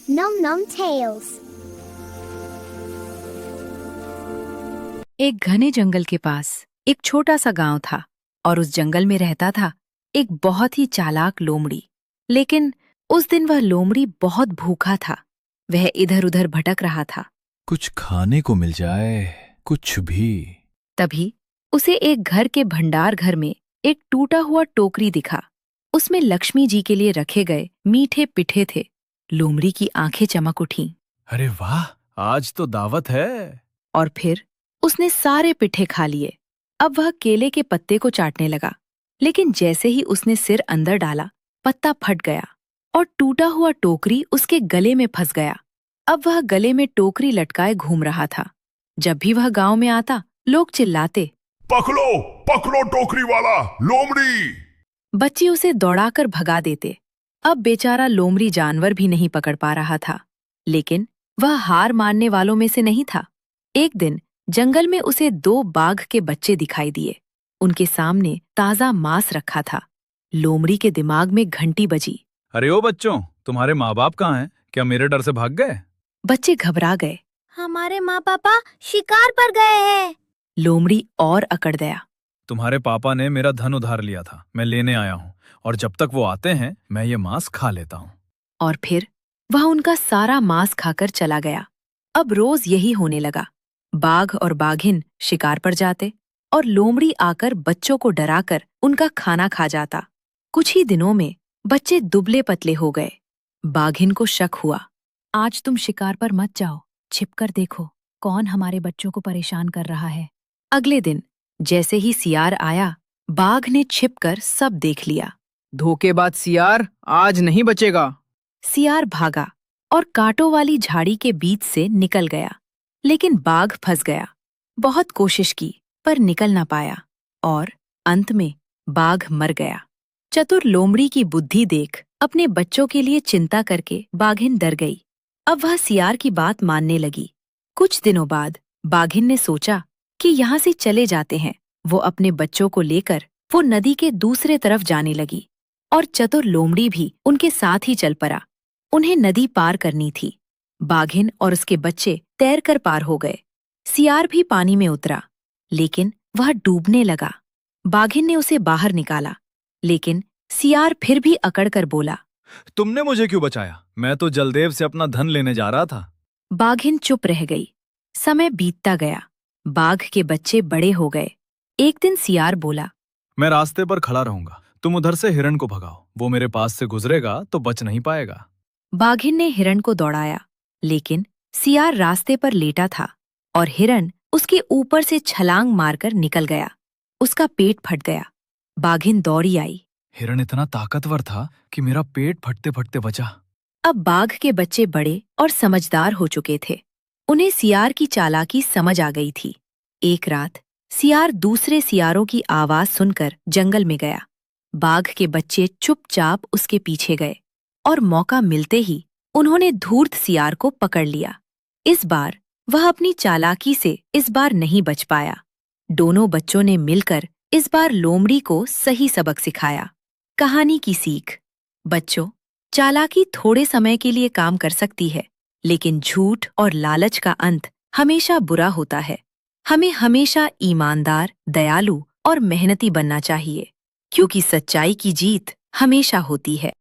Num Num Tales. एक घने जंगल के पास एक छोटा सा गांव था और उस जंगल में रहता था एक बहुत ही चालाक लोमड़ी। लेकिन उस दिन वह लोमड़ी बहुत भूखा था। वह इधर उधर भटक रहा था। कुछ खाने को मिल जाए, कुछ भी। तभी उसे एक घर के भंडार घर में एक टूटा हुआ टोकरी दिखा। उसमें लक्ष्मी जी के लिए रखे गए मीठे पिठे थे। लोमड़ी की आंखें चमक उठीं अरे वाह, आज तो दावत है। और फिर उसने सारे पिठे खा लिए। अब वह केले के पत्ते को चाटने लगा, लेकिन जैसे ही उसने सिर अंदर डाला, पत्ता फट गया और टूटा हुआ टोकरी उसके गले में फंस गया। अब वह गले में टोकरी लटकाए घूम रहा था। जब भी वह गांव में आता, लोग चिल्लाते, पकड़ो पकड़ो टोकरी वाला लोमड़ी। बच्चे उसे दौड़ाकर भगा देते। अब बेचारा लोमड़ी जानवर भी नहीं पकड़ पा रहा था, लेकिन वह हार मानने वालों में से नहीं था। एक दिन जंगल में उसे 2 बाघ के बच्चे दिखाई दिए। उनके सामने ताजा मांस रखा था। लोमड़ी के दिमाग में घंटी बजी। अरे ओ बच्चों, तुम्हारे माँ बाप कहाँ हैं? क्या मेरे डर से भाग गए? बच्चे घबरा गए। हमारे माँ पापा शिकार पर गए हैं। लोमड़ी और अकड़ गया। तुम्हारे पापा ने मेरा धन उधार लिया था, मैं लेने आया हूँ, और जब तक वो आते हैं मैं ये मांस खा लेता हूँ। और फिर वह उनका सारा मांस खाकर चला गया। अब रोज यही होने लगा। बाघ और बाघिन शिकार पर जाते और लोमड़ी आकर बच्चों को डराकर उनका खाना खा जाता। कुछ ही दिनों में बच्चे दुबले पतले हो गए। बाघिन को शक हुआ। आज तुम शिकार पर मत जाओ, छिपकर देखो कौन हमारे बच्चों को परेशान कर रहा है। अगले दिन जैसे ही सियार आया, बाघ ने छिपकर सब देख लिया। धोखेबाज सियार आज नहीं बचेगा। सियार भागा और कांटों वाली झाड़ी के बीच से निकल गया, लेकिन बाघ फंस गया। बहुत कोशिश की पर निकल ना पाया और अंत में बाघ मर गया। चतुर लोमड़ी की बुद्धि देख अपने बच्चों के लिए चिंता करके बाघिन डर गई। अब वह सियार की बात मानने लगी। कुछ दिनों बाद बाघिन ने सोचा कि यहाँ से चले जाते हैं। वो अपने बच्चों को लेकर वो नदी के दूसरे तरफ जाने लगी और चतुर लोमड़ी भी उनके साथ ही चल पड़ा। उन्हें नदी पार करनी थी। बाघिन और उसके बच्चे तैरकर पार हो गए। सियार भी पानी में उतरा, लेकिन वह डूबने लगा। बाघिन ने उसे बाहर निकाला, लेकिन सियार फिर भी अकड़ कर बोला, तुमने मुझे क्यों बचाया? मैं तो जलदेव से अपना धन लेने जा रहा था। बाघिन चुप रह गई। समय बीतता गया। बाघ के बच्चे बड़े हो गए। एक दिन सियार बोला, मैं रास्ते पर खड़ा रहूंगा, तुम उधर से हिरण को भगाओ, वो मेरे पास से गुजरेगा तो बच नहीं पाएगा। बाघिन ने हिरण को दौड़ाया, लेकिन सियार रास्ते पर लेटा था और हिरण उसके ऊपर से छलांग मारकर निकल गया। उसका पेट फट गया। बाघिन दौड़ी आई। हिरण इतना ताकतवर था कि मेरा पेट फटते फटते बचा। अब बाघ के बच्चे बड़े और समझदार हो चुके थे। उन्हें सियार की चालाकी समझ आ गई थी। एक रात सियार दूसरे सियारों की आवाज सुनकर जंगल में गया। बाघ के बच्चे चुपचाप उसके पीछे गए और मौका मिलते ही उन्होंने धूर्त सियार को पकड़ लिया। इस बार वह अपनी चालाकी से इस बार नहीं बच पाया। दोनों बच्चों ने मिलकर इस बार लोमड़ी को सही सबक सिखाया। कहानी की सीख। बच्चों, चालाकी थोड़े समय के लिए काम कर सकती है, लेकिन झूठ और लालच का अंत हमेशा बुरा होता है। हमें हमेशा ईमानदार, दयालु और मेहनती बनना चाहिए, क्योंकि सच्चाई की जीत हमेशा होती है।